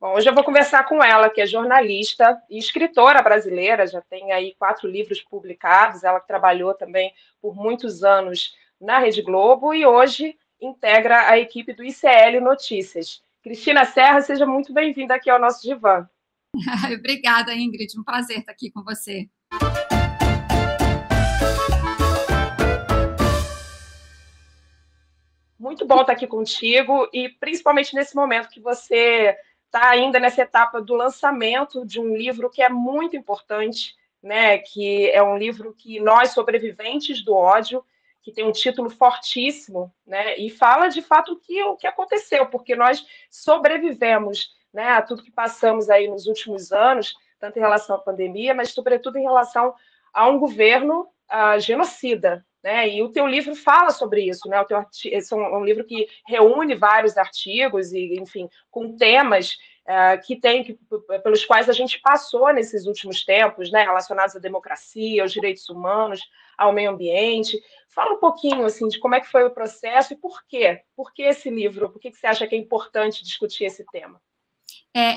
Bom, hoje eu vou conversar com ela, que é jornalista e escritora brasileira, já tem aí 4 livros publicados, ela que trabalhou também por muitos anos na Rede Globo e hoje integra a equipe do ICL Notícias. Cristina Serra, seja muito bem-vinda aqui ao nosso divã. Obrigada, Ingrid, um prazer estar aqui com você. Muito bom estar aqui contigo e principalmente nesse momento que você está ainda nessa etapa do lançamento de um livro que é muito importante, né? Que é um livro que nós, sobreviventes do ódio, que tem um título fortíssimo, né? E fala de fato o que aconteceu, porque nós sobrevivemos, né, a tudo que passamos aí nos últimos anos, tanto em relação à pandemia, mas sobretudo em relação a um governo genocida, né? E o teu livro fala sobre isso, né? Esse é um livro que reúne vários artigos e, enfim, com temas pelos quais a gente passou nesses últimos tempos, né? Relacionados à democracia, aos direitos humanos, ao meio ambiente. Fala um pouquinho assim de como é que foi o processo e por quê? Por que esse livro? Por que você acha que é importante discutir esse tema?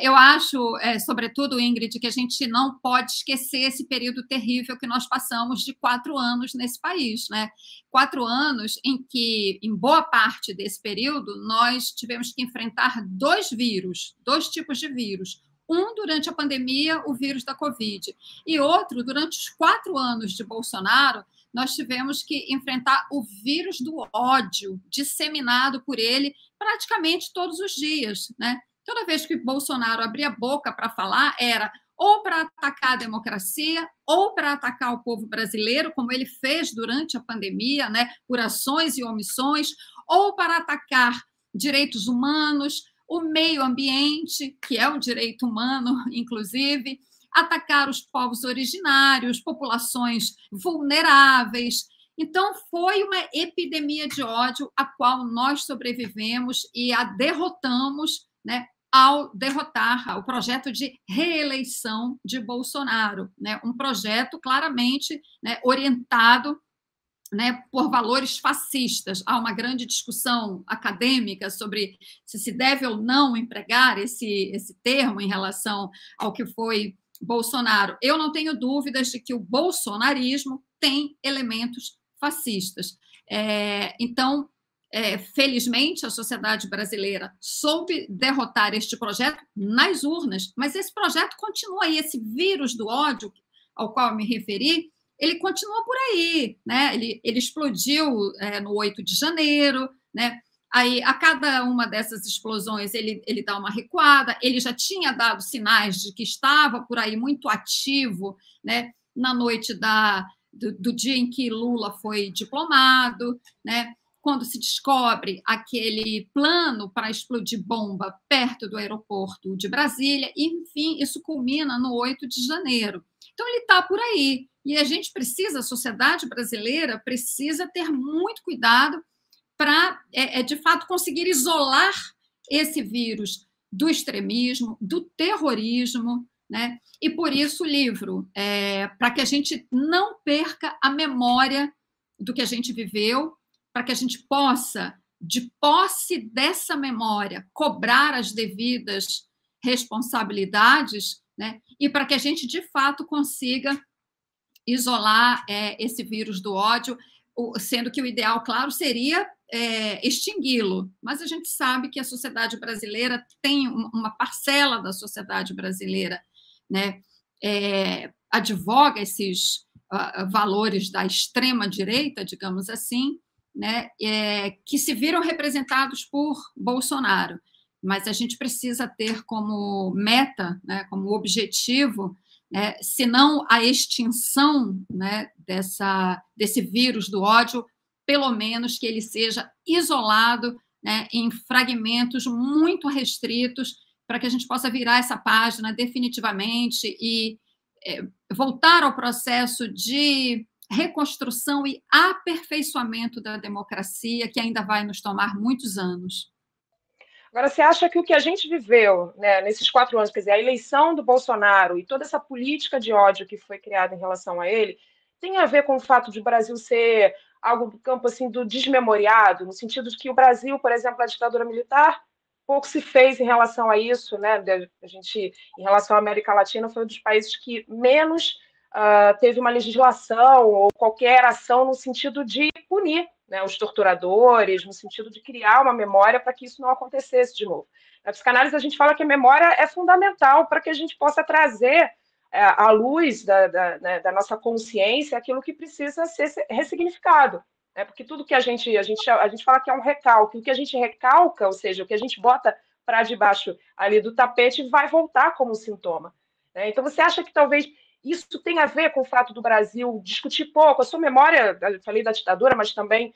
Eu acho, sobretudo, Ingrid, que a gente não pode esquecer esse período terrível que nós passamos de 4 anos nesse país, né? 4 anos em que, em boa parte desse período, nós tivemos que enfrentar 2 vírus, 2 tipos de vírus. Um durante a pandemia, o vírus da Covid, e outro durante os 4 anos de Bolsonaro, nós tivemos que enfrentar o vírus do ódio disseminado por ele praticamente todos os dias, né? Toda vez que Bolsonaro abria a boca para falar, era ou para atacar a democracia, ou para atacar o povo brasileiro, como ele fez durante a pandemia, né, por ações e omissões, ou para atacar direitos humanos, o meio ambiente, que é um direito humano, inclusive, atacar os povos originários, populações vulneráveis. Então, foi uma epidemia de ódio a qual nós sobrevivemos e a derrotamos, né, ao derrotar o projeto de reeleição de Bolsonaro, né? Um projeto claramente, né, orientado, né, por valores fascistas. Há uma grande discussão acadêmica sobre se deve ou não empregar esse termo em relação ao que foi Bolsonaro. Eu não tenho dúvidas de que o bolsonarismo tem elementos fascistas. Então, felizmente, a sociedade brasileira soube derrotar este projeto nas urnas, mas esse projeto continua aí, esse vírus do ódio ao qual eu me referi, ele continua por aí, né? Ele explodiu no 8 de janeiro, né? Aí, a cada uma dessas explosões, ele dá uma recuada, ele já tinha dado sinais de que estava por aí muito ativo, né? Na noite do dia em que Lula foi diplomado, né? Quando se descobre aquele plano para explodir bomba perto do aeroporto de Brasília, e, enfim, isso culmina no 8 de janeiro. Então, ele está por aí. E a gente precisa, a sociedade brasileira precisa ter muito cuidado para, de fato, conseguir isolar esse vírus do extremismo, do terrorismo, né? E, por isso, o livro, para que a gente não perca a memória do que a gente viveu, para que a gente possa, de posse dessa memória, cobrar as devidas responsabilidades, né? E para que a gente, de fato, consiga isolar esse vírus do ódio, sendo que o ideal, claro, seria extingui-lo. Mas a gente sabe que a sociedade brasileira tem uma parcela da sociedade brasileira, né? Advoga esses valores da extrema-direita, digamos assim, né, que se viram representados por Bolsonaro. Mas a gente precisa ter como meta, né, como objetivo, né, se não a extinção, né, desse vírus do ódio, pelo menos que ele seja isolado, né, em fragmentos muito restritos, para que a gente possa virar essa página definitivamente e voltar ao processo de reconstrução e aperfeiçoamento da democracia, que ainda vai nos tomar muitos anos. Agora, você acha que o que a gente viveu, né, nesses 4 anos, quer dizer, a eleição do Bolsonaro e toda essa política de ódio que foi criada em relação a ele, tem a ver com o fato de o Brasil ser algo do campo assim, do desmemoriado, no sentido de que o Brasil, por exemplo, a ditadura militar, pouco se fez em relação a isso, né? A gente, em relação à América Latina, foi um dos países que menos teve uma legislação ou qualquer ação no sentido de punir, né, os torturadores, no sentido de criar uma memória para que isso não acontecesse de novo. Na psicanálise, a gente fala que a memória é fundamental para que a gente possa trazer à luz da nossa consciência aquilo que precisa ser ressignificado. Né? Porque tudo que a gente fala que é um recalque, o que a gente recalca, ou seja, o que a gente bota para debaixo ali do tapete, vai voltar como sintoma. Né? Então, você acha que talvez isso tem a ver com o fato do Brasil discutir pouco a sua memória, eu falei da ditadura, mas também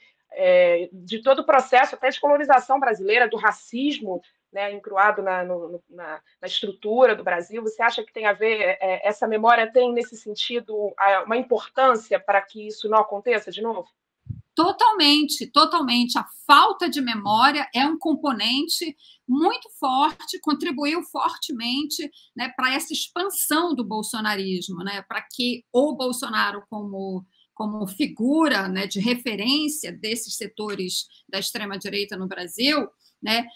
de todo o processo, até de colonização brasileira, do racismo, né, encruado na estrutura do Brasil. Você acha que tem a ver, essa memória tem, nesse sentido, uma importância para que isso não aconteça de novo? Totalmente, totalmente. A falta de memória é um componente muito forte, contribuiu fortemente, né, para essa expansão do bolsonarismo, né, para que o Bolsonaro, como figura, né, de referência desses setores da extrema-direita no Brasil, né,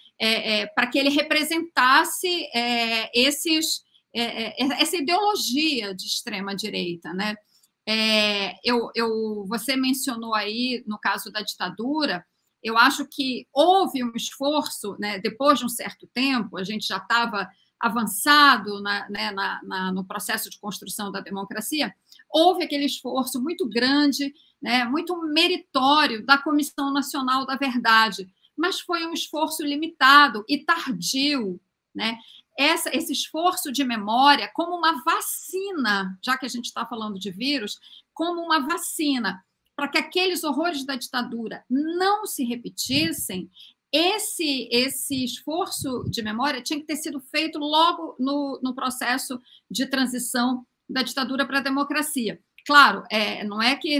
para que ele representasse essa ideologia de extrema-direita, né? Você mencionou aí, no caso da ditadura, eu acho que houve um esforço, né, depois de um certo tempo, a gente já estava avançado no processo de construção da democracia, houve aquele esforço muito grande, né, muito meritório da Comissão Nacional da Verdade, mas foi um esforço limitado e tardio, né? Esse esforço de memória como uma vacina, já que a gente está falando de vírus, como uma vacina, para que aqueles horrores da ditadura não se repetissem, esse esforço de memória tinha que ter sido feito logo no processo de transição da ditadura para a democracia. Claro, não é que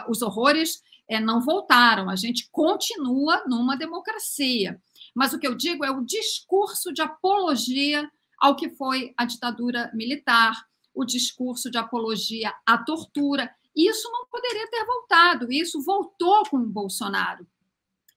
os horrores não voltaram, a gente continua numa democracia. Mas o que eu digo é o discurso de apologia ao que foi a ditadura militar, o discurso de apologia à tortura. Isso não poderia ter voltado, isso voltou com o Bolsonaro.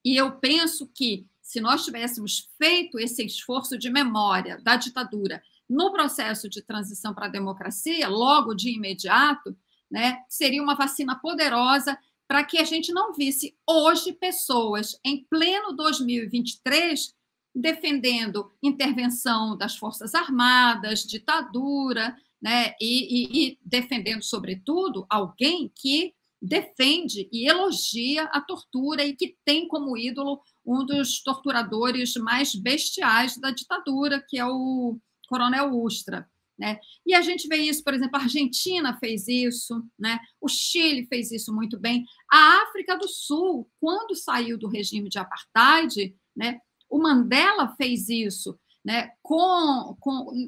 E eu penso que, se nós tivéssemos feito esse esforço de memória da ditadura no processo de transição para a democracia, logo de imediato, né, seria uma vacina poderosa para que a gente não visse hoje pessoas em pleno 2023 defendendo intervenção das Forças Armadas, ditadura, né, e defendendo, sobretudo, alguém que defende e elogia a tortura e que tem como ídolo um dos torturadores mais bestiais da ditadura, que é o Coronel Ustra. Né? E a gente vê isso, por exemplo, a Argentina fez isso, né? O Chile fez isso muito bem. A África do Sul, quando saiu do regime de apartheid, né, o Mandela fez isso, né,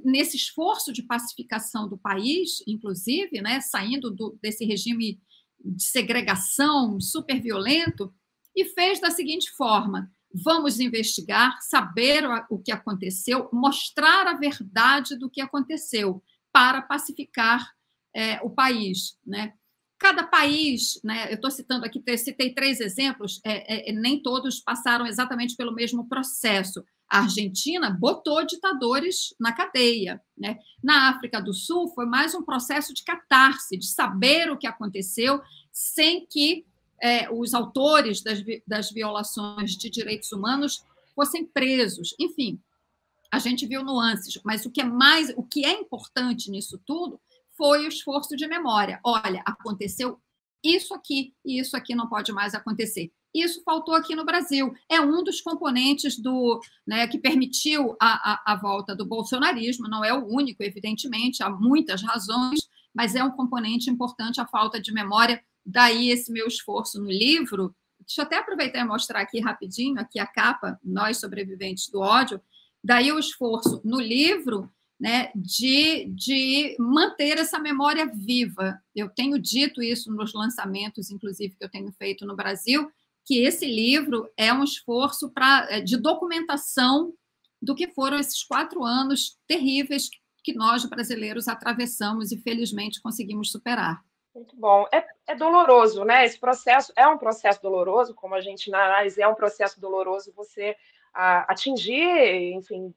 nesse esforço de pacificação do país, inclusive, né, saindo desse regime de segregação super violento, e fez da seguinte forma: vamos investigar, saber o que aconteceu, mostrar a verdade do que aconteceu para pacificar o país. Né? Cada país, né, eu estou citando aqui, citei 3 exemplos, nem todos passaram exatamente pelo mesmo processo. A Argentina botou ditadores na cadeia. Né? Na África do Sul, foi mais um processo de catarse, de saber o que aconteceu, sem que os autores das violações de direitos humanos fossem presos. Enfim, a gente viu nuances, mas o que é importante nisso tudo foi o esforço de memória. Olha, aconteceu isso aqui e isso aqui não pode mais acontecer. Isso faltou aqui no Brasil. É um dos componentes que permitiu a volta do bolsonarismo. Não é o único, evidentemente, há muitas razões, mas é um componente importante a falta de memória. Daí esse meu esforço no livro. Deixa eu até aproveitar e mostrar aqui rapidinho, aqui a capa, Nós Sobreviventes do Ódio. Daí o esforço no livro, né, de manter essa memória viva. Eu tenho dito isso nos lançamentos, inclusive, que eu tenho feito no Brasil, que esse livro é um esforço de documentação do que foram esses 4 anos terríveis que nós, brasileiros, atravessamos e, felizmente, conseguimos superar. Muito bom. É doloroso, né? Esse processo é um processo doloroso, como a gente na análise é um processo doloroso, você a atingir, enfim,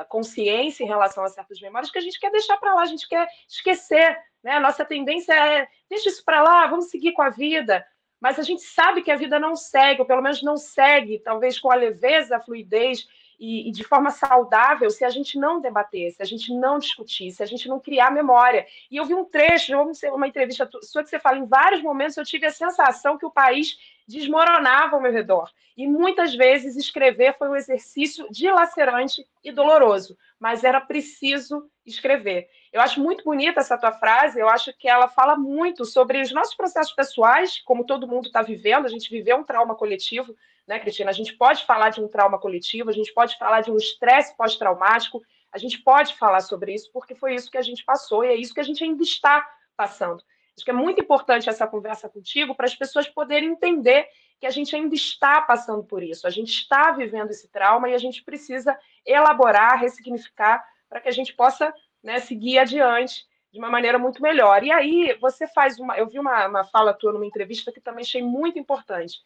consciência em relação a certas memórias que a gente quer deixar para lá, a gente quer esquecer, né? A nossa tendência é, deixa isso para lá, vamos seguir com a vida. Mas a gente sabe que a vida não segue, ou pelo menos não segue, talvez com a leveza, a fluidez e de forma saudável, se a gente não debater, se a gente não discutir, se a gente não criar memória. E eu vi um trecho, uma entrevista sua que você fala, em vários momentos eu tive a sensação que o país desmoronava ao meu redor. E muitas vezes escrever foi um exercício dilacerante e doloroso, mas era preciso escrever. Eu acho muito bonita essa tua frase, eu acho que ela fala muito sobre os nossos processos pessoais, como todo mundo está vivendo, a gente viveu um trauma coletivo, né, Cristina? A gente pode falar de um trauma coletivo, a gente pode falar de um estresse pós-traumático, a gente pode falar sobre isso, porque foi isso que a gente passou e é isso que a gente ainda está passando. Acho que é muito importante essa conversa contigo para as pessoas poderem entender que a gente ainda está passando por isso, a gente está vivendo esse trauma e a gente precisa elaborar, ressignificar, para que a gente possa, né, seguir adiante de uma maneira muito melhor. E aí você faz eu vi uma fala tua numa entrevista que também achei muito importante.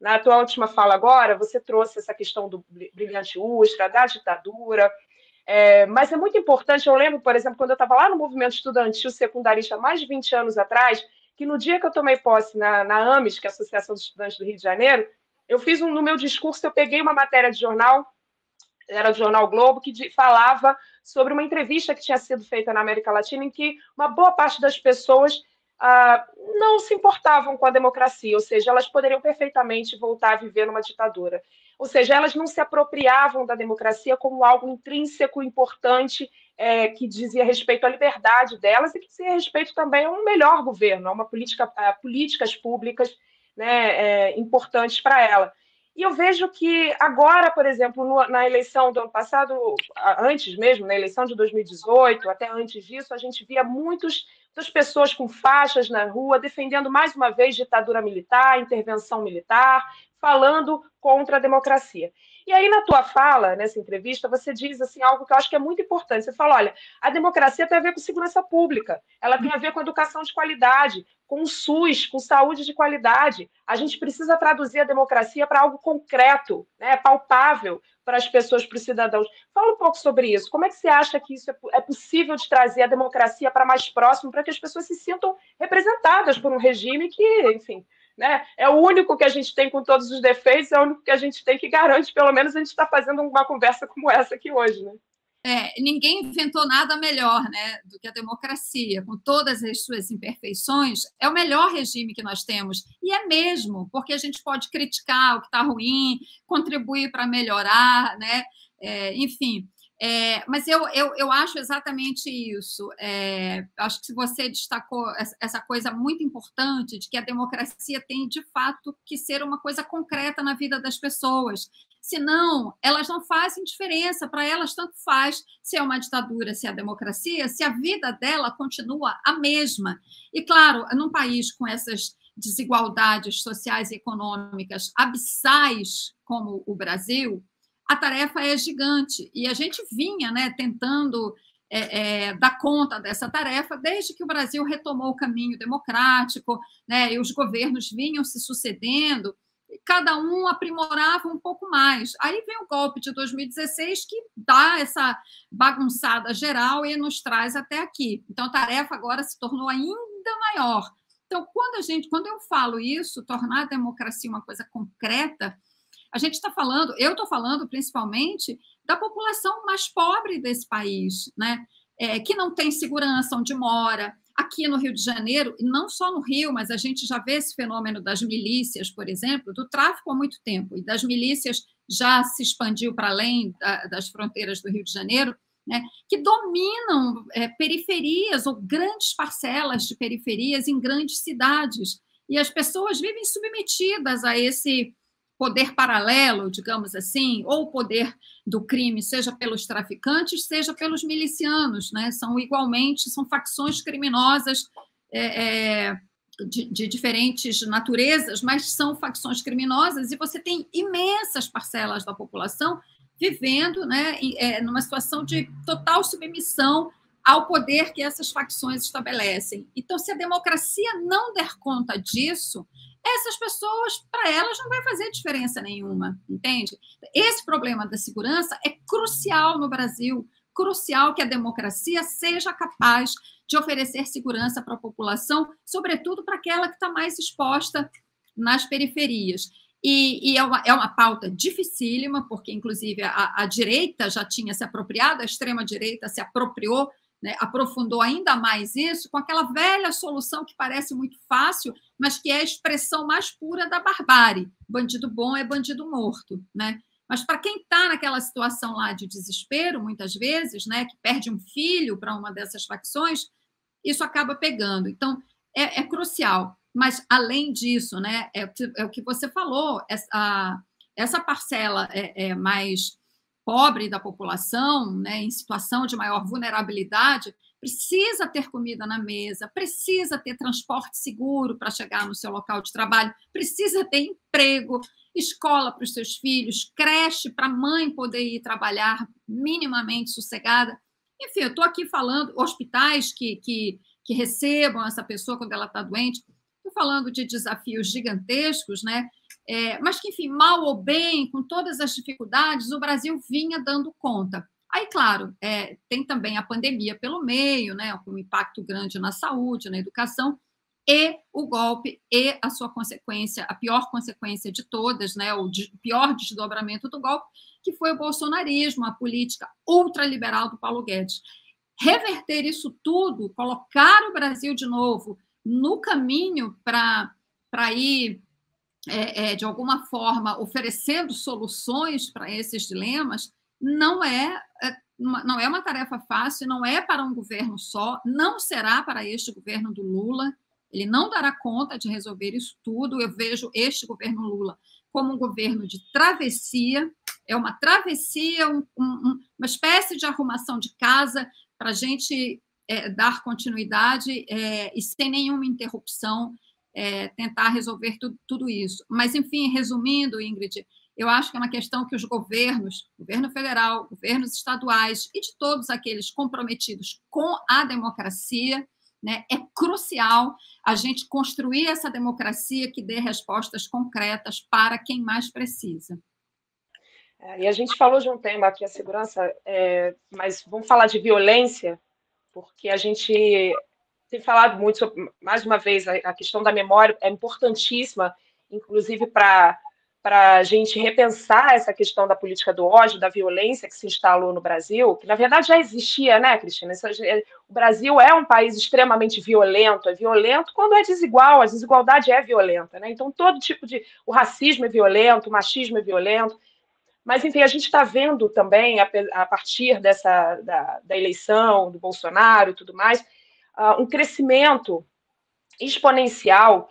Na tua última fala agora, você trouxe essa questão do brilhante Ustra, da ditadura, mas é muito importante, eu lembro, por exemplo, quando eu estava lá no movimento estudantil secundarista, há mais de 20 anos atrás, que no dia que eu tomei posse na AMES, que é a Associação dos Estudantes do Rio de Janeiro, eu fiz no meu discurso, eu peguei uma matéria de jornal, era do Jornal Globo, que falava sobre uma entrevista que tinha sido feita na América Latina, em que uma boa parte das pessoas não se importavam com a democracia, ou seja, elas poderiam perfeitamente voltar a viver numa ditadura. Ou seja, elas não se apropriavam da democracia como algo intrínseco, importante, que dizia respeito à liberdade delas e que dizia respeito também a um melhor governo, a políticas públicas, né, importantes para ela. E eu vejo que agora, por exemplo, na eleição do ano passado, antes mesmo, na eleição de 2018, até antes disso, a gente via muitas pessoas com faixas na rua defendendo mais uma vez ditadura militar, intervenção militar, falando contra a democracia. E aí, na tua fala, nessa entrevista, você diz assim, algo que eu acho que é muito importante. Você fala, olha, a democracia tem a ver com segurança pública, ela tem a ver com educação de qualidade, com o SUS, com saúde de qualidade. A gente precisa traduzir a democracia para algo concreto, né, palpável para as pessoas, para os cidadãos. Fala um pouco sobre isso. Como é que você acha que isso é possível de trazer a democracia para mais próximo, para que as pessoas se sintam representadas por um regime que, enfim, né, é o único que a gente tem com todos os defeitos, é o único que a gente tem que garante, pelo menos a gente está fazendo uma conversa como essa aqui hoje, né? Ninguém inventou nada melhor, né, do que a democracia, com todas as suas imperfeições, é o melhor regime que nós temos. E é mesmo, porque a gente pode criticar o que está ruim, contribuir para melhorar, né? Enfim. Mas eu acho exatamente isso. Acho que você destacou essa coisa muito importante de que a democracia tem, de fato, que ser uma coisa concreta na vida das pessoas. Senão, elas não fazem diferença. Para elas, tanto faz se é uma ditadura, se é a democracia, se a vida dela continua a mesma. E, claro, num país com essas desigualdades sociais e econômicas abissais como o Brasil, a tarefa é gigante. E a gente vinha, né, tentando dar conta dessa tarefa desde que o Brasil retomou o caminho democrático, né, e os governos vinham se sucedendo, cada um aprimorava um pouco mais. Aí vem o golpe de 2016, que dá essa bagunçada geral e nos traz até aqui. Então, a tarefa agora se tornou ainda maior. Então, quando eu falo isso, tornar a democracia uma coisa concreta, a gente está falando, eu estou falando principalmente da população mais pobre desse país, né? Que não tem segurança onde mora. Aqui no Rio de Janeiro, e não só no Rio, mas a gente já vê esse fenômeno das milícias, por exemplo, do tráfico há muito tempo, e das milícias já se expandiu para além das fronteiras do Rio de Janeiro, né, que dominam periferias ou grandes parcelas de periferias em grandes cidades. E as pessoas vivem submetidas a esse poder paralelo, digamos assim, ou o poder do crime, seja pelos traficantes, seja pelos milicianos, né? São facções criminosas de diferentes naturezas, mas são facções criminosas, e você tem imensas parcelas da população vivendo, né, numa situação de total submissão ao poder que essas facções estabelecem. Então, se a democracia não der conta disso, essas pessoas, para elas, não vai fazer diferença nenhuma, entende? Esse problema da segurança é crucial no Brasil, crucial que a democracia seja capaz de oferecer segurança para a população, sobretudo para aquela que está mais exposta nas periferias. E é uma pauta dificílima, porque, inclusive, a direita já tinha se apropriado, a extrema-direita se apropriou, né, aprofundou ainda mais isso, com aquela velha solução que parece muito fácil, mas que é a expressão mais pura da barbárie. Bandido bom é bandido morto, né? Mas para quem está naquela situação lá de desespero, muitas vezes, né, que perde um filho para uma dessas facções, isso acaba pegando. Então, é crucial. Mas, além disso, né, é o que você falou, essa parcela mais pobre da população, né, em situação de maior vulnerabilidade, precisa ter comida na mesa, precisa ter transporte seguro para chegar no seu local de trabalho, precisa ter emprego, escola para os seus filhos, creche para a mãe poder ir trabalhar minimamente sossegada. Enfim, eu estou aqui falando hospitais que recebam essa pessoa quando ela está doente. Estou falando de desafios gigantescos, né? Mas que, enfim, mal ou bem, com todas as dificuldades, o Brasil vinha dando conta. Aí, claro, tem também a pandemia pelo meio, né? Com um impacto grande na saúde, na educação, e o golpe e a sua consequência, a pior consequência de todas, né? O pior desdobramento do golpe, que foi o bolsonarismo, a política ultraliberal do Paulo Guedes. Reverter isso tudo, colocar o Brasil de novo no caminho para ir, de alguma forma, oferecendo soluções para esses dilemas, não é uma tarefa fácil, não é para um governo só, não será para este governo do Lula, ele não dará conta de resolver isso tudo. Eu vejo este governo Lula como um governo de travessia, é uma travessia, uma espécie de arrumação de casa para a gente dar continuidade e sem nenhuma interrupção tentar resolver tudo isso. Mas, enfim, resumindo, Ingrid, eu acho que é uma questão que os governos, governo federal, governos estaduais e de todos aqueles comprometidos com a democracia, né, é crucial a gente construir essa democracia que dê respostas concretas para quem mais precisa. E a gente falou de um tema aqui, a segurança, mas vamos falar de violência, porque a gente tem falado muito sobre, mais uma vez, a questão da memória é importantíssima, inclusive para a gente repensar essa questão da política do ódio, da violência que se instalou no Brasil, que na verdade já existia, né, Cristina? O Brasil é um país extremamente violento, é violento quando é desigual, a desigualdade é violenta, né? Então todo tipo de... O racismo é violento, o machismo é violento, mas, enfim, a gente está vendo também, a partir da eleição do Bolsonaro e tudo mais, um crescimento exponencial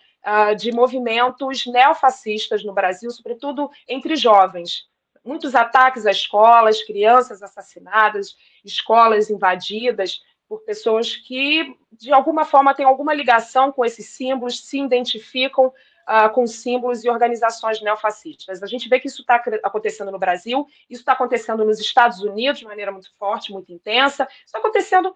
de movimentos neofascistas no Brasil, sobretudo entre jovens. Muitos ataques a escolas, crianças assassinadas, escolas invadidas por pessoas que, de alguma forma, têm alguma ligação com esses símbolos, se identificam com símbolos e organizações neofascistas. A gente vê que isso está acontecendo no Brasil, isso está acontecendo nos Estados Unidos de maneira muito forte, muito intensa, isso está acontecendo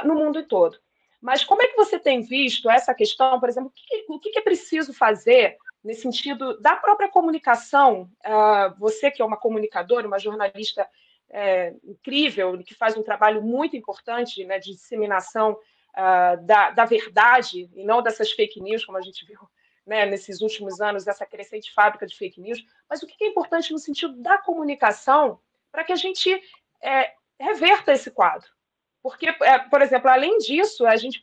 no mundo todo. Mas como é que você tem visto essa questão, por exemplo, o que é preciso fazer nesse sentido da própria comunicação? Você que é uma comunicadora, uma jornalista incrível, que faz um trabalho muito importante, né, de disseminação da verdade, e não dessas fake news, como a gente viu, né, nesses últimos anos, essa crescente fábrica de fake news, mas o que é importante no sentido da comunicação para que a gente reverta esse quadro? Porque, por exemplo, além disso, a gente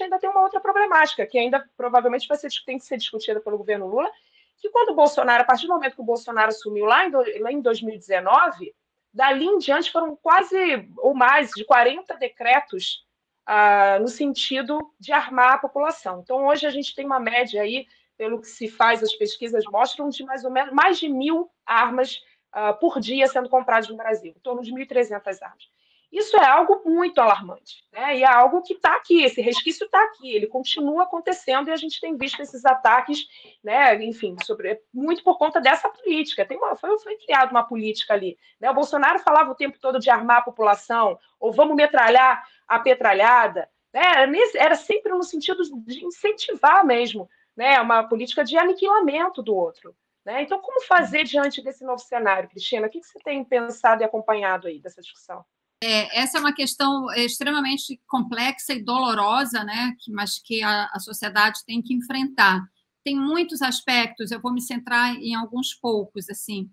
ainda tem uma outra problemática, que ainda provavelmente tem que ser discutida pelo governo Lula, que quando o Bolsonaro, a partir do momento que o Bolsonaro assumiu lá em 2019, dali em diante foram quase, ou mais, de 40 decretos no sentido de armar a população. Então, hoje a gente tem uma média aí, pelo que se faz, as pesquisas mostram, de mais ou menos mais de 1.000 armas por dia sendo compradas no Brasil, em torno de 1.300 armas. Isso é algo muito alarmante, né? E é algo que está aqui, esse resquício está aqui, ele continua acontecendo e a gente tem visto esses ataques, né? Enfim, muito por conta dessa política. Foi criada uma política ali, né? O Bolsonaro falava o tempo todo de armar a população, ou vamos metralhar a petralhada, né? Era sempre no sentido de incentivar mesmo né? Uma política de aniquilamento do outro. Né? Então, como fazer diante desse novo cenário, Cristina? O que você tem pensado e acompanhado aí dessa discussão? Essa é uma questão extremamente complexa e dolorosa, né? Mas que a sociedade tem que enfrentar. Tem muitos aspectos, eu vou me centrar em alguns poucos, assim,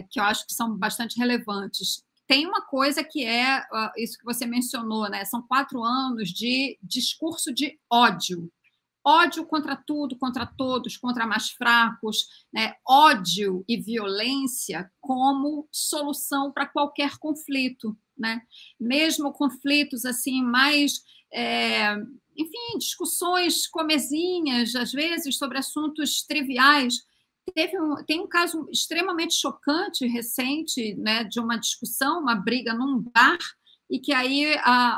que eu acho que são bastante relevantes. Tem uma coisa que é isso que você mencionou, né? São 4 anos de discurso de ódio. Ódio contra tudo, contra todos, contra mais fracos, né? Ódio e violência como solução para qualquer conflito, né? Mesmo conflitos assim mais, enfim, discussões comezinhas, às vezes sobre assuntos triviais. Tem um caso extremamente chocante recente, né, de uma discussão, uma briga num bar, e que aí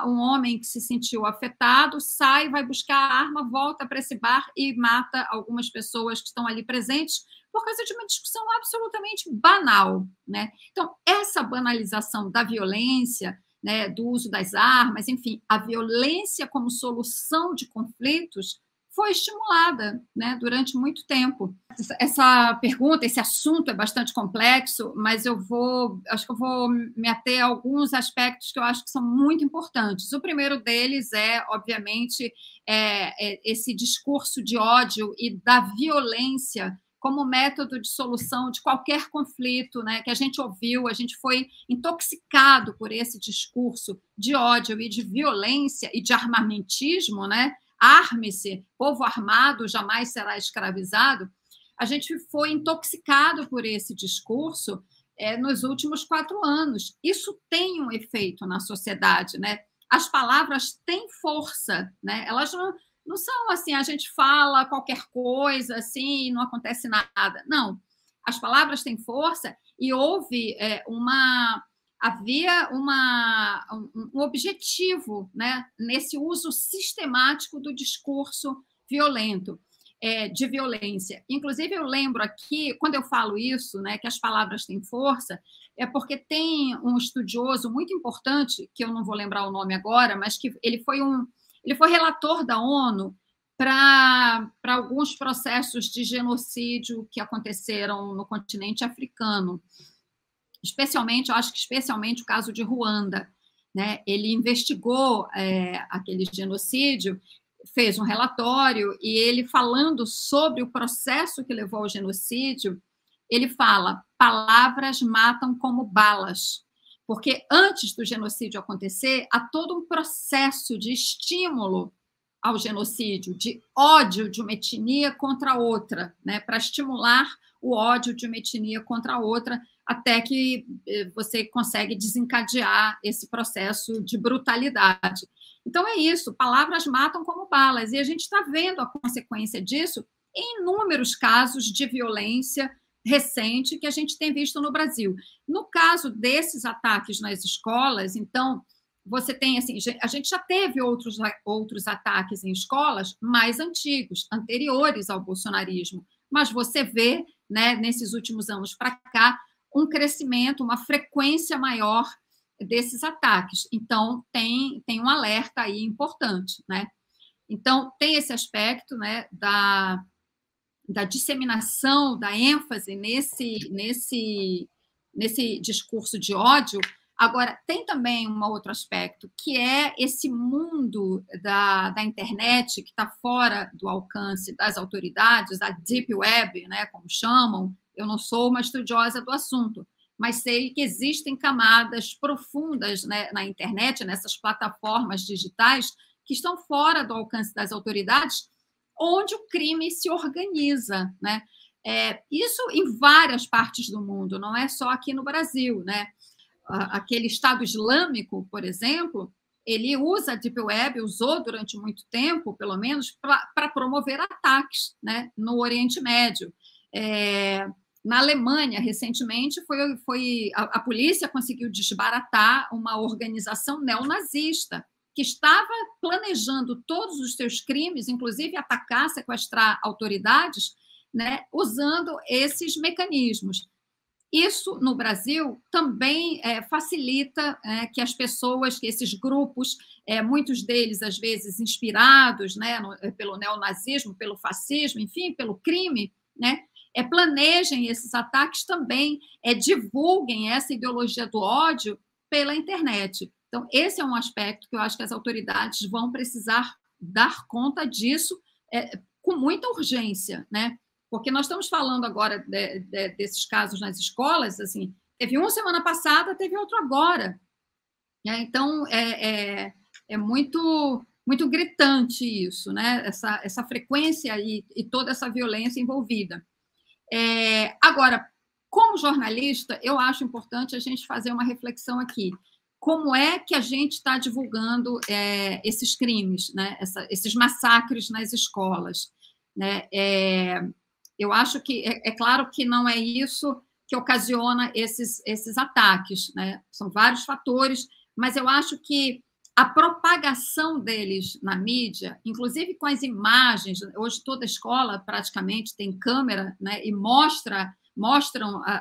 um homem que se sentiu afetado sai, vai buscar a arma, volta para esse bar e mata algumas pessoas que estão ali presentes por causa de uma discussão absolutamente banal, né? Então, essa banalização da violência, né, do uso das armas, enfim, a violência como solução de conflitos foi estimulada, né, durante muito tempo. Essa pergunta, esse assunto é bastante complexo, mas acho que eu vou me ater a alguns aspectos que eu acho que são muito importantes. O primeiro deles é, obviamente, esse discurso de ódio e da violência como método de solução de qualquer conflito, né, que a gente ouviu, a gente foi intoxicado por esse discurso de ódio e de violência e de armamentismo, né? Arme-se, povo armado jamais será escravizado. A gente foi intoxicado por esse discurso nos últimos 4 anos. Isso tem um efeito na sociedade, né? As palavras têm força, né? Elas não são assim, a gente fala qualquer coisa assim e não acontece nada. Não, as palavras têm força e havia um objetivo, né, nesse uso sistemático do discurso violento, de violência. Inclusive, eu lembro aqui, quando eu falo isso, né, que as palavras têm força, é porque tem um estudioso muito importante, que eu não vou lembrar o nome agora, mas que ele foi relator da ONU para alguns processos de genocídio que aconteceram no continente africano. Eu acho que especialmente o caso de Ruanda, né? Ele investigou aquele genocídio, fez um relatório e ele, falando sobre o processo que levou ao genocídio, ele fala: palavras matam como balas, porque antes do genocídio acontecer, há todo um processo de estímulo ao genocídio, de ódio de uma etnia contra outra, né? Para estimular o ódio de uma etnia contra outra, até que você consegue desencadear esse processo de brutalidade. Então, é isso, palavras matam como balas, e a gente está vendo a consequência disso em inúmeros casos de violência recente que a gente tem visto no Brasil. No caso desses ataques nas escolas, então, você tem, assim, a gente já teve outros ataques em escolas mais antigos, anteriores ao bolsonarismo, mas você vê, né, nesses últimos anos para cá, um crescimento, uma frequência maior desses ataques. Então, tem um alerta aí importante, né? Então, tem esse aspecto, né, da disseminação, da ênfase nesse discurso de ódio. Agora, tem também um outro aspecto, que é esse mundo da internet, que está fora do alcance das autoridades, a Deep Web, né, como chamam. Eu não sou uma estudiosa do assunto, mas sei que existem camadas profundas, né, na internet, nessas plataformas digitais, que estão fora do alcance das autoridades, onde o crime se organiza, né? Isso em várias partes do mundo, não é só aqui no Brasil, né? Aquele Estado Islâmico, por exemplo, ele usa a Deep Web, usou durante muito tempo, pelo menos, para promover ataques, né, no Oriente Médio. Na Alemanha, recentemente, a polícia conseguiu desbaratar uma organização neonazista que estava planejando todos os seus crimes, inclusive atacar, sequestrar autoridades, né, usando esses mecanismos. Isso, no Brasil, também facilita que as pessoas, que esses grupos, muitos deles, às vezes, inspirados, né, pelo neonazismo, pelo fascismo, enfim, pelo crime, né, planejem esses ataques também, divulguem essa ideologia do ódio pela internet. Então, esse é um aspecto que eu acho que as autoridades vão precisar dar conta disso com muita urgência, né? Porque nós estamos falando agora desses casos nas escolas, assim, teve um semana passada, teve outro agora. Né? Então, é muito, muito gritante isso, né? Essa frequência e toda essa violência envolvida. Agora, como jornalista, eu acho importante a gente fazer uma reflexão aqui. Como é que a gente está divulgando esses crimes, né? Esses massacres nas escolas? Né? Eu acho que é claro que não é isso que ocasiona esses ataques, né? São vários fatores, mas eu acho que a propagação deles na mídia, inclusive com as imagens, hoje toda escola praticamente tem câmera, né? E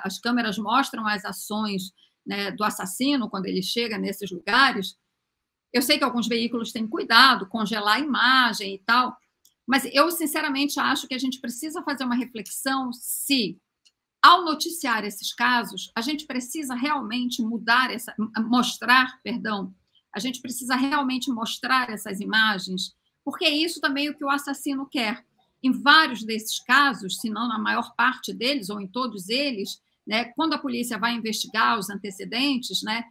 as câmeras mostram as ações, né, do assassino quando ele chega nesses lugares. Eu sei que alguns veículos têm cuidado, congelar a imagem e tal, mas eu, sinceramente, acho que a gente precisa fazer uma reflexão se, ao noticiar esses casos, a gente precisa realmente a gente precisa realmente mostrar essas imagens, porque é isso também o que o assassino quer. Em vários desses casos, se não na maior parte deles, ou em todos eles, né, quando a polícia vai investigar os antecedentes, né,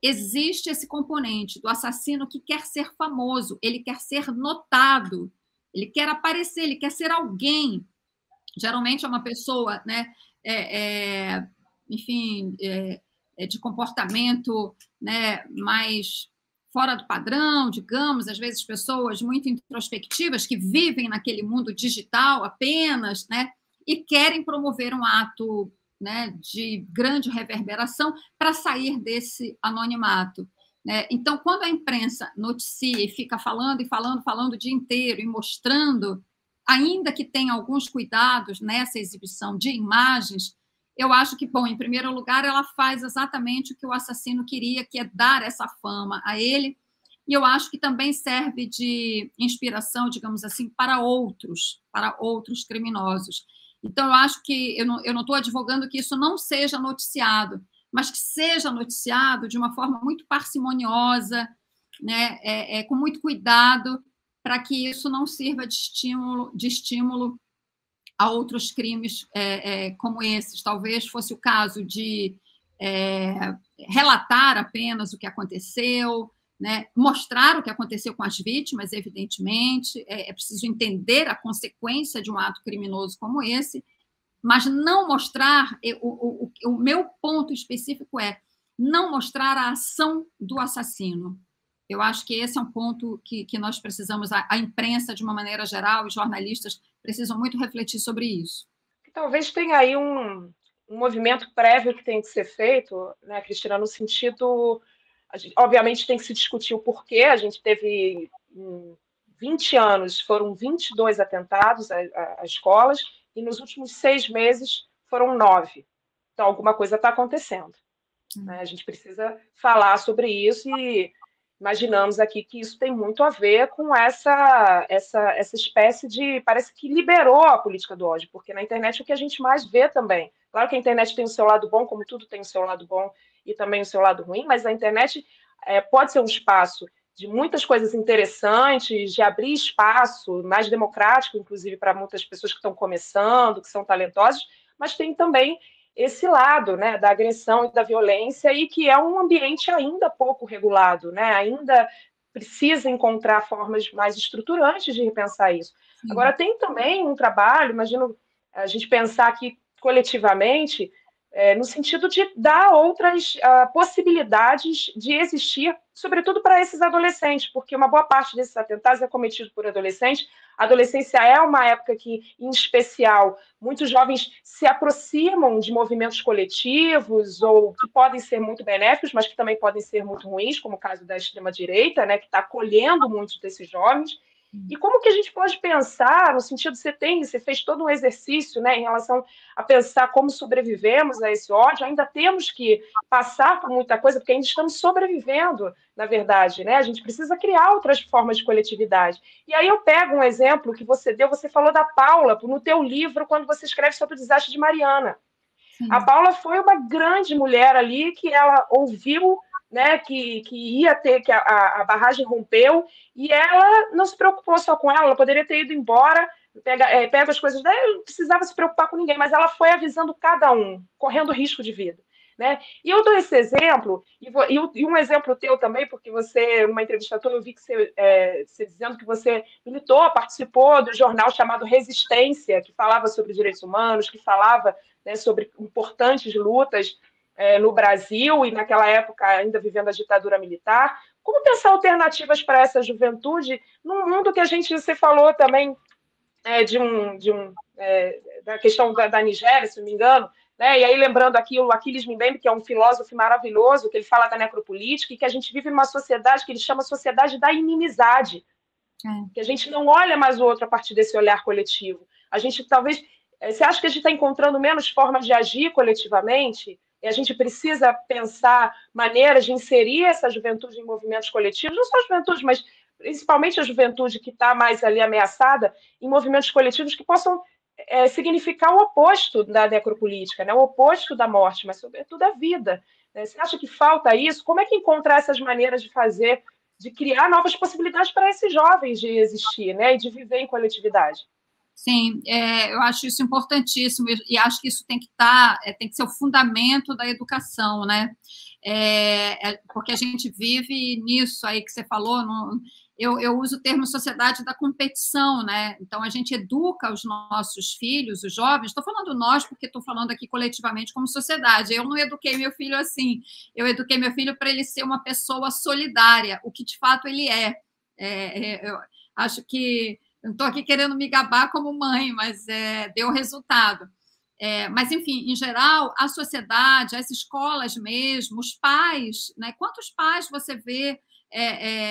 existe esse componente do assassino que quer ser famoso, ele quer ser notado, ele quer aparecer, ele quer ser alguém. Geralmente é uma pessoa, né, enfim, de comportamento, né, mais fora do padrão, digamos, às vezes pessoas muito introspectivas que vivem naquele mundo digital apenas, né, e querem promover um ato, né, de grande reverberação para sair desse anonimato. Né? Então, quando a imprensa noticia e fica falando e falando o dia inteiro e mostrando, ainda que tenha alguns cuidados nessa exibição de imagens, eu acho que, bom, em primeiro lugar, ela faz exatamente o que o assassino queria, que é dar essa fama a ele, e eu acho que também serve de inspiração, digamos assim, para outros criminosos. Então, eu acho que eu não estou advogando que isso não seja noticiado, mas que seja noticiado de uma forma muito parcimoniosa, né, com muito cuidado, para que isso não sirva de estímulo a outros crimes como esses. Talvez fosse o caso de relatar apenas o que aconteceu, né, mostrar o que aconteceu com as vítimas, evidentemente, é preciso entender a consequência de um ato criminoso como esse, mas não mostrar, o meu ponto específico é não mostrar a ação do assassino. Eu acho que esse é um ponto que nós precisamos, a imprensa, de uma maneira geral, os jornalistas precisam muito refletir sobre isso. Talvez tenha aí um movimento prévio que tem que ser feito, né, Cristina, no sentido... obviamente tem que se discutir o porquê. A gente teve 20 anos, foram 22 atentados a escolas, e nos últimos 6 meses foram 9. Então, alguma coisa está acontecendo. Né? A gente precisa falar sobre isso e imaginamos aqui que isso tem muito a ver com essa espécie de... Parece que liberou a política do ódio, porque na internet é o que a gente mais vê também. Claro que a internet tem o seu lado bom, como tudo tem o seu lado bom e também o seu lado ruim, mas a internet pode ser um espaço de muitas coisas interessantes, de abrir espaço mais democrático, inclusive para muitas pessoas que estão começando, que são talentosas, mas tem também esse lado, né, da agressão e da violência, e que é um ambiente ainda pouco regulado, né, ainda precisa encontrar formas mais estruturantes de repensar isso. Sim. Agora, tem também um trabalho, imagino a gente pensar aqui coletivamente, no sentido de dar outras possibilidades de existir, sobretudo para esses adolescentes, porque uma boa parte desses atentados é cometido por adolescentes. A adolescência é uma época que, em especial, muitos jovens se aproximam de movimentos coletivos, ou que podem ser muito benéficos, mas que também podem ser muito ruins, como o caso da extrema-direita, né, que está acolhendo muitos desses jovens. E como que a gente pode pensar, no sentido, você fez todo um exercício, né, em relação a pensar como sobrevivemos a esse ódio, ainda temos que passar por muita coisa, porque ainda estamos sobrevivendo, na verdade, né? A gente precisa criar outras formas de coletividade. E aí eu pego um exemplo que você deu, você falou da Paula, no teu livro, quando você escreve sobre o desastre de Mariana. A Sim. Paula foi uma grande mulher ali que ela ouviu, né, que ia ter, que a barragem rompeu, e ela não se preocupou só com ela, ela poderia ter ido embora, pega as coisas dela, não precisava se preocupar com ninguém, mas ela foi avisando cada um, correndo risco de vida. Né? E eu dou esse exemplo, e um exemplo teu também, porque você, numa entrevista tua, eu vi que você dizendo que você militou, participou do jornal chamado Resistência, que falava sobre direitos humanos, que falava, né, sobre importantes lutas no Brasil e naquela época ainda vivendo a ditadura militar. Como pensar alternativas para essa juventude num mundo que você falou também da questão da Nigéria, se não me engano, né? E aí lembrando aqui o Aquiles Mbembe, que é um filósofo maravilhoso, que ele fala da necropolítica, e que a gente vive numa sociedade que ele chama sociedade da inimizade, que a gente não olha mais o outro a partir desse olhar coletivo. A gente talvez... Você acha que a gente está encontrando menos formas de agir coletivamente? E a gente precisa pensar maneiras de inserir essa juventude em movimentos coletivos, não só a juventude, mas principalmente a juventude que está mais ali ameaçada, em movimentos coletivos que possam significar o oposto da necropolítica, né? O oposto da morte, mas sobretudo a vida. Né? Você acha que falta isso? Como é que encontrar essas maneiras de fazer, de criar novas possibilidades para esses jovens de existir, né? E de viver em coletividade? Sim, eu acho isso importantíssimo e acho que isso tem que tem que ser o fundamento da educação, né? Porque a gente vive nisso aí que você falou. Eu uso o termo sociedade da competição, né? Então a gente educa os nossos filhos, os jovens. Estou falando nós porque estou falando aqui coletivamente como sociedade. Eu não eduquei meu filho assim. Eu eduquei meu filho para ele ser uma pessoa solidária, o que de fato ele é. Eu acho que não estou aqui querendo me gabar como mãe, mas deu resultado. Mas, enfim, em geral, a sociedade, as escolas mesmo, os pais, né? Quantos pais você vê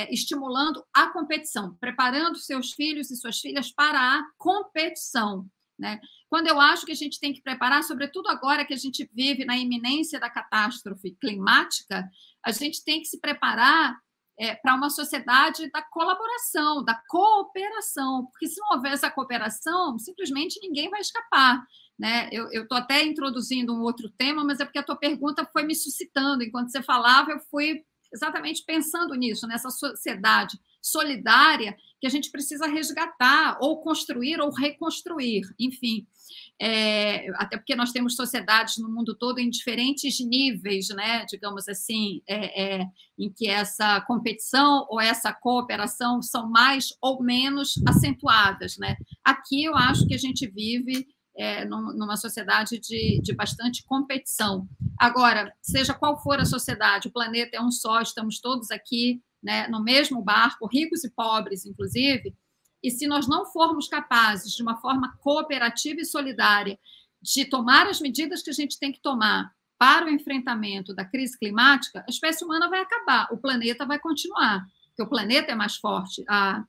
estimulando a competição, preparando seus filhos e suas filhas para a competição, né? Quando eu acho que a gente tem que preparar, sobretudo agora que a gente vive na iminência da catástrofe climática, a gente tem que se preparar para uma sociedade da colaboração, da cooperação, porque se não houver essa cooperação, simplesmente ninguém vai escapar. Né? Eu estou até introduzindo um outro tema, mas é porque a tua pergunta foi me suscitando. Enquanto você falava, eu fui exatamente pensando nisso, nessa sociedade solidária que a gente precisa resgatar, ou construir, ou reconstruir, enfim. Até porque nós temos sociedades no mundo todo em diferentes níveis, né, digamos assim, em que essa competição ou essa cooperação são mais ou menos acentuadas. Né? Aqui eu acho que a gente vive numa sociedade de bastante competição. Agora, seja qual for a sociedade, o planeta é um só, estamos todos aqui, né, no mesmo barco, ricos e pobres, inclusive, e se nós não formos capazes, de uma forma cooperativa e solidária, de tomar as medidas que a gente tem que tomar para o enfrentamento da crise climática, a espécie humana vai acabar, o planeta vai continuar, porque o planeta é mais forte, a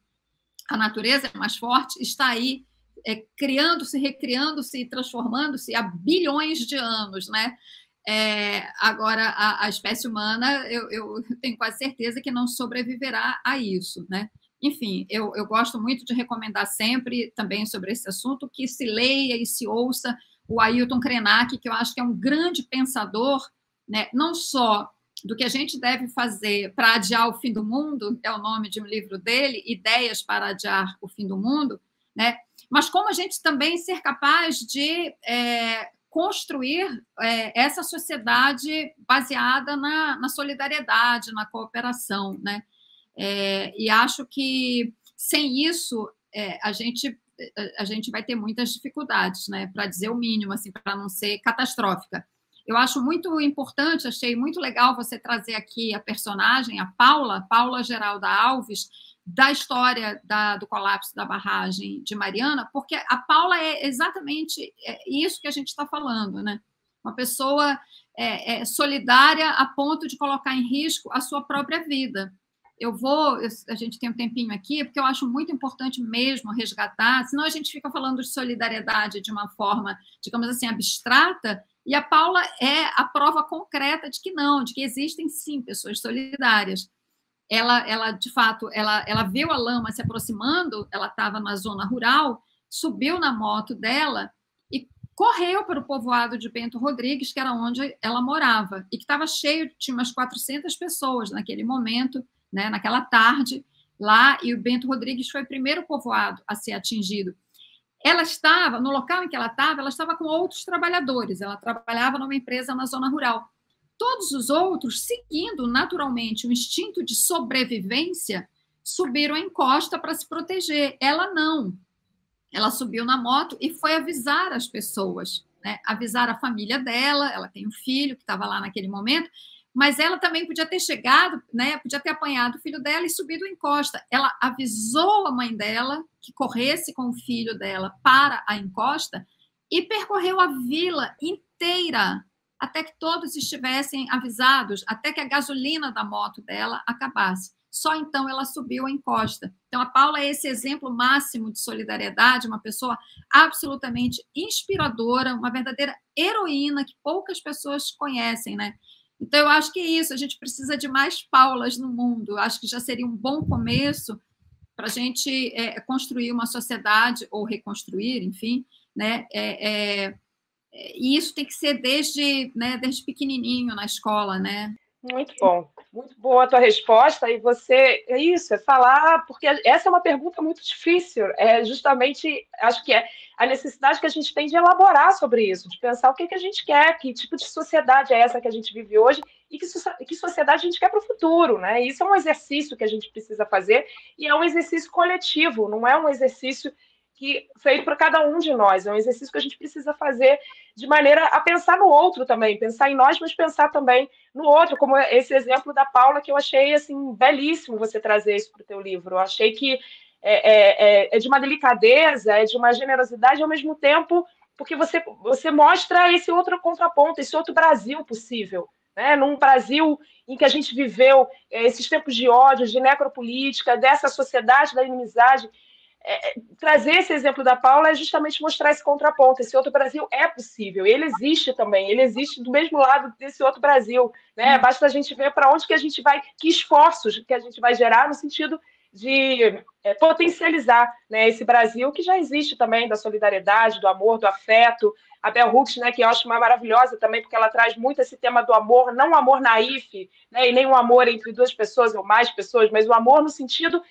natureza é mais forte, está aí criando-se, recriando-se e transformando-se há bilhões de anos, né? Agora, a espécie humana, eu tenho quase certeza que não sobreviverá a isso, né? Enfim, eu gosto muito de recomendar sempre também sobre esse assunto que se leia e se ouça o Ailton Krenak, que eu acho que é um grande pensador, né? Não só do que a gente deve fazer para adiar o fim do mundo, é o nome de um livro dele, Ideias para Adiar o Fim do Mundo, né? Mas como a gente também ser capaz de construir essa sociedade baseada na solidariedade, na cooperação, né? E acho que sem isso a gente vai ter muitas dificuldades, né? Para dizer o mínimo, assim, para não ser catastrófica. Eu acho muito importante, achei muito legal você trazer aqui a personagem, a Paula Geralda Alves, da história do colapso da barragem de Mariana, porque a Paula é exatamente isso que a gente está falando, né? Uma pessoa solidária a ponto de colocar em risco a sua própria vida. a gente tem um tempinho aqui, porque eu acho muito importante mesmo resgatar, senão a gente fica falando de solidariedade de uma forma, digamos assim, abstrata, e a Paula é a prova concreta de que não, de que existem sim pessoas solidárias. Ela de fato, ela viu a lama se aproximando, ela estava na zona rural, subiu na moto dela e correu para o povoado de Bento Rodrigues, que era onde ela morava, e que estava cheio, tinha umas 400 pessoas naquele momento, né, naquela tarde, lá, e o Bento Rodrigues foi o primeiro povoado a ser atingido. Ela estava, no local em que ela estava com outros trabalhadores, ela trabalhava numa empresa na zona rural. Todos os outros, seguindo naturalmente o instinto de sobrevivência, subiram a encosta para se proteger. Ela não. Ela subiu na moto e foi avisar as pessoas, né? Avisar a família dela, ela tem um filho que estava lá naquele momento, mas ela também podia ter chegado, né? Podia ter apanhado o filho dela e subido a encosta. Ela avisou a mãe dela que corresse com o filho dela para a encosta e percorreu a vila inteira até que todos estivessem avisados, até que a gasolina da moto dela acabasse. Só então ela subiu a encosta. Então, a Paula é esse exemplo máximo de solidariedade, uma pessoa absolutamente inspiradora, uma verdadeira heroína que poucas pessoas conhecem, né? Então, eu acho que é isso, a gente precisa de mais Paulas no mundo. Acho que já seria um bom começo para a gente construir uma sociedade, ou reconstruir, enfim, né? E isso tem que ser desde pequenininho na escola, né? Muito bom, muito boa a tua resposta. E você, é isso, é falar, porque essa é uma pergunta muito difícil. É justamente, acho que é a necessidade que a gente tem de elaborar sobre isso, de pensar o que a gente quer, que tipo de sociedade é essa que a gente vive hoje e que sociedade a gente quer para o futuro, né? Isso é um exercício que a gente precisa fazer e é um exercício coletivo, não é um exercício feito para cada um de nós, é um exercício que a gente precisa fazer de maneira a pensar no outro também, pensar em nós, mas pensar também no outro, como esse exemplo da Paula, que eu achei assim belíssimo você trazer isso para o teu livro. Eu achei que é de uma delicadeza, é de uma generosidade, ao mesmo tempo, porque você mostra esse outro contraponto, esse outro Brasil possível, né? Num Brasil em que a gente viveu esses tempos de ódio, de necropolítica, dessa sociedade da inimizade. Trazer esse exemplo da Paula é justamente mostrar esse contraponto. Esse outro Brasil é possível, ele existe também, ele existe do mesmo lado desse outro Brasil, né? Basta a gente ver para onde que a gente vai, que esforços que a gente vai gerar no sentido de potencializar, né, esse Brasil que já existe também, da solidariedade, do amor, do afeto. A Bell Hooks, né, que eu acho uma maravilhosa também, porque ela traz muito esse tema do amor, não o amor naif, né, e nem o amor entre duas pessoas ou mais pessoas, mas o amor no sentido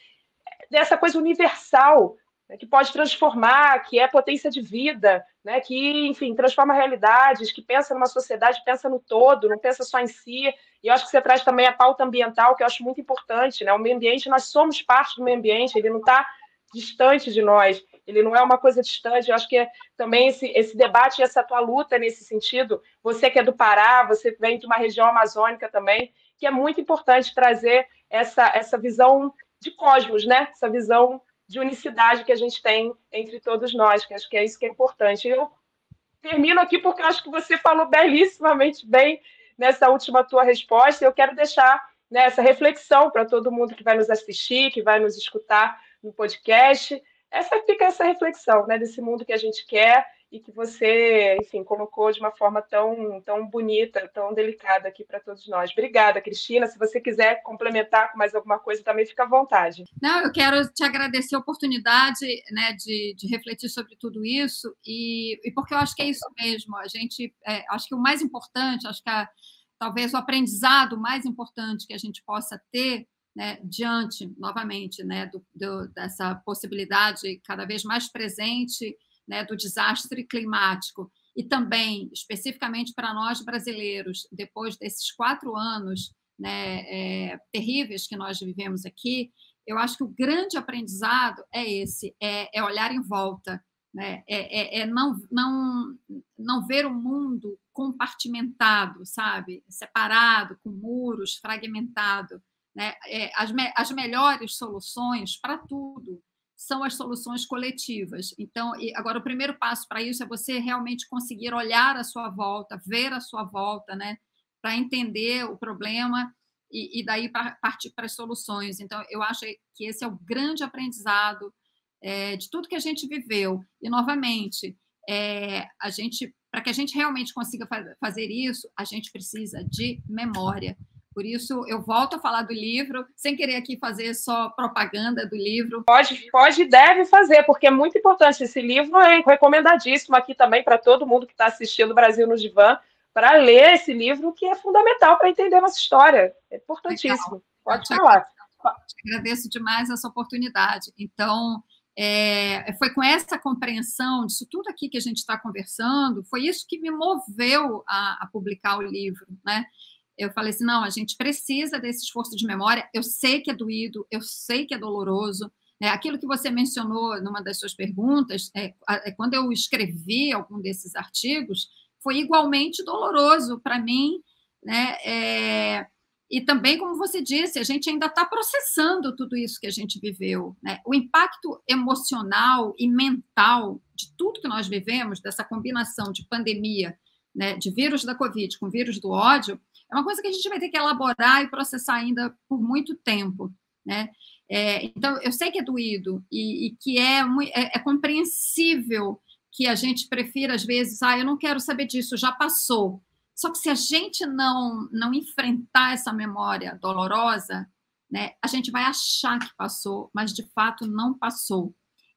dessa coisa universal, né, que pode transformar, que é potência de vida, né, que, enfim, transforma realidades, que pensa numa sociedade, pensa no todo, não pensa só em si. E eu acho que você traz também a pauta ambiental, que eu acho muito importante, né? O meio ambiente, nós somos parte do meio ambiente, ele não está distante de nós, ele não é uma coisa distante. Eu acho que também esse debate e essa tua luta nesse sentido, você que é do Pará, você vem de uma região amazônica também, que é muito importante trazer essa visão de cosmos, né? Essa visão de unicidade que a gente tem entre todos nós, que acho que é isso que é importante. Eu termino aqui porque acho que você falou belíssimamente bem nessa última tua resposta, e eu quero deixar, né, essa reflexão para todo mundo que vai nos assistir, que vai nos escutar no podcast. Fica essa reflexão, né, desse mundo que a gente quer e que você, enfim, colocou de uma forma tão bonita, tão delicada aqui para todos nós. Obrigada, Cristina. Se você quiser complementar com mais alguma coisa, também fica à vontade. Não, eu quero te agradecer a oportunidade, né, de refletir sobre tudo isso, e porque eu acho que é isso mesmo. A gente, acho que o mais importante, acho que talvez o aprendizado mais importante que a gente possa ter, né, diante, novamente, né, dessa possibilidade cada vez mais presente, né, do desastre climático, e também, especificamente para nós brasileiros, depois desses 4 anos, né, terríveis que nós vivemos aqui, eu acho que o grande aprendizado é esse, é olhar em volta, né, não ver o mundo compartimentado, sabe, separado, com muros, fragmentado, né? As melhores soluções para tudo são as soluções coletivas. Então, agora, o primeiro passo para isso é você realmente conseguir olhar à sua volta, ver à sua volta, né, para entender o problema e daí partir para as soluções. Então, eu acho que esse é o grande aprendizado de tudo que a gente viveu. E, novamente, para que a gente realmente consiga fazer isso, a gente precisa de memória. Por isso, eu volto a falar do livro, sem querer aqui fazer só propaganda do livro. Pode e deve fazer, porque é muito importante. Esse livro é recomendadíssimo aqui também para todo mundo que está assistindo Brasil no Divã, para ler esse livro, que é fundamental para entender a nossa história. É importantíssimo. Legal. Pode falar. Te agradeço demais essa oportunidade. Então, foi com essa compreensão disso tudo aqui que a gente está conversando, foi isso que me moveu a publicar o livro, né? Eu falei assim, não, a gente precisa desse esforço de memória, eu sei que é doído, eu sei que é doloroso, né? Aquilo que você mencionou numa das suas perguntas, quando eu escrevi algum desses artigos, foi igualmente doloroso para mim, né? E também, como você disse, a gente ainda está processando tudo isso que a gente viveu, né? O impacto emocional e mental de tudo que nós vivemos, dessa combinação de pandemia, né, de vírus da Covid com vírus do ódio, é uma coisa que a gente vai ter que elaborar e processar ainda por muito tempo, né? Então, eu sei que é doído e que é compreensível que a gente prefira, às vezes, eu não quero saber disso, já passou. Só que se a gente não enfrentar essa memória dolorosa, né, a gente vai achar que passou, mas, de fato, não passou.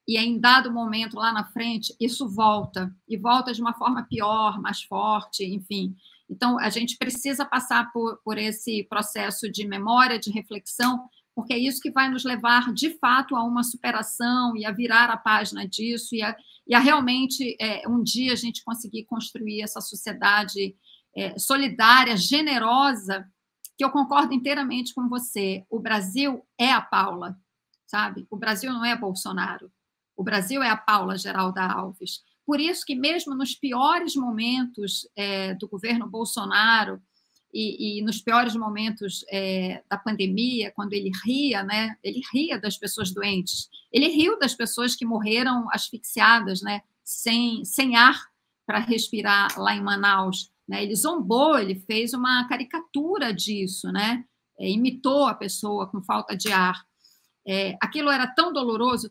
E em dado momento, lá na frente, isso volta, e volta de uma forma pior, mais forte, enfim. Então, a gente precisa passar por esse processo de memória, de reflexão, porque é isso que vai nos levar, de fato, a uma superação e a virar a página disso e a realmente, um dia, a gente conseguir construir essa sociedade solidária, generosa, que eu concordo inteiramente com você. O Brasil é a Paula, sabe? O Brasil não é Bolsonaro. O Brasil é a Paula Geralda Alves. Por isso que, mesmo nos piores momentos do governo Bolsonaro e nos piores momentos da pandemia, quando ele ria, né? Ele ria das pessoas doentes. Ele riu das pessoas que morreram asfixiadas, né? Sem ar para respirar lá em Manaus. Né? Ele zombou, ele fez uma caricatura disso, né? Imitou a pessoa com falta de ar. Aquilo era tão doloroso,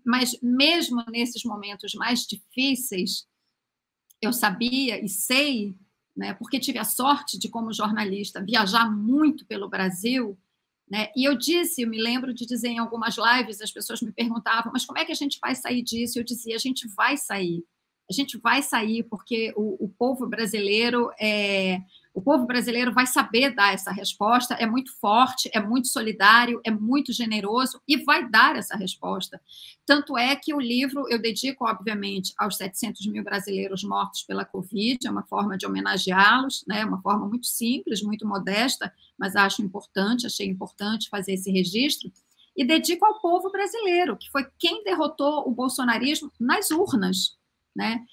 mas mesmo nesses momentos mais difíceis, eu sabia e sei, né, porque tive a sorte de, como jornalista, viajar muito pelo Brasil, né, e eu me lembro de dizer em algumas lives, as pessoas me perguntavam, mas como é que a gente vai sair disso? Eu dizia, a gente vai sair porque o povo brasileiro vai saber dar essa resposta, é muito forte, é muito solidário, é muito generoso e vai dar essa resposta. Tanto é que o livro eu dedico, obviamente, aos 700 mil brasileiros mortos pela Covid, é uma forma de homenageá-los, né? Uma forma muito simples, muito modesta, mas achei importante fazer esse registro, e dedico ao povo brasileiro, que foi quem derrotou o bolsonarismo nas urnas, né?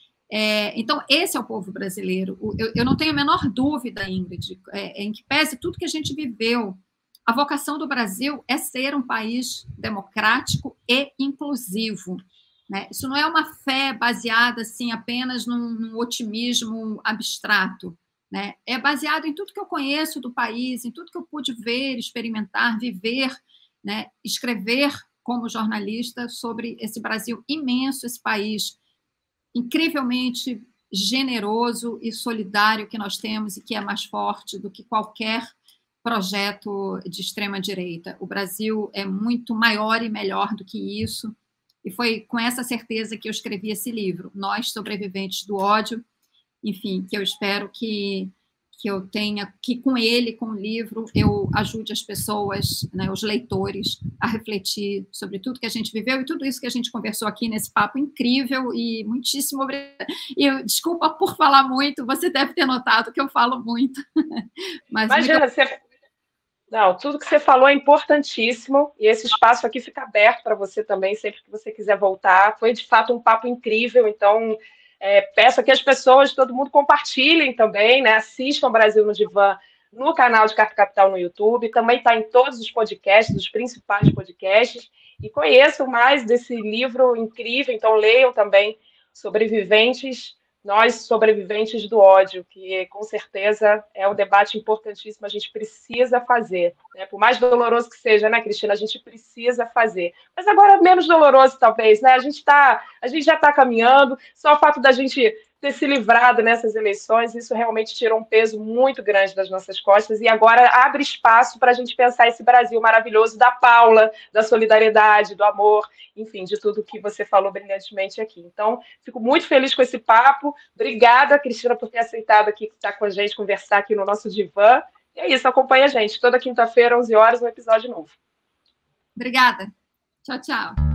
Então, esse é o povo brasileiro. Eu não tenho a menor dúvida, Ingrid, em que pese tudo que a gente viveu, a vocação do Brasil é ser um país democrático e inclusivo. Né? Isso não é uma fé baseada assim, apenas num otimismo abstrato. Né? É baseado em tudo que eu conheço do país, em tudo que eu pude ver, experimentar, viver, né? Escrever como jornalista sobre esse Brasil imenso, esse país incrivelmente generoso e solidário que nós temos e que é mais forte do que qualquer projeto de extrema-direita. O Brasil é muito maior e melhor do que isso, e foi com essa certeza que eu escrevi esse livro, Nós, Sobreviventes do Ódio, enfim, que eu espero que eu tenha, que com ele, com o livro, eu ajude as pessoas, né, os leitores, a refletir sobre tudo que a gente viveu e tudo isso que a gente conversou aqui nesse papo incrível, e muitíssimo obrigada. E desculpa por falar muito, você deve ter notado que eu falo muito. Mas imagina, Não, tudo que você falou é importantíssimo, e esse espaço aqui fica aberto para você também, sempre que você quiser voltar. Foi, de fato, um papo incrível, então peço que as pessoas, todo mundo, compartilhem também, né? Assistam Brasil no Divã no canal de Carta Capital no YouTube, também está em todos os podcasts, os principais podcasts, e conheçam mais desse livro incrível, então leiam também Sobreviventes nós sobreviventes do ódio, que com certeza é um debate importantíssimo, a gente precisa fazer, né? Por mais doloroso que seja, né, Cristina, a gente precisa fazer. Mas agora menos doloroso, talvez, né? A gente já está caminhando, só o fato da gente ter se livrado nessas eleições, isso realmente tirou um peso muito grande das nossas costas e agora abre espaço para a gente pensar esse Brasil maravilhoso da Paula, da solidariedade, do amor, enfim, de tudo que você falou brilhantemente aqui. Então, fico muito feliz com esse papo. Obrigada, Cristina, por ter aceitado aqui estar com a gente, conversar aqui no nosso divã. E é isso, acompanha a gente. Toda quinta-feira, 11 horas, um episódio novo. Obrigada. Tchau, tchau.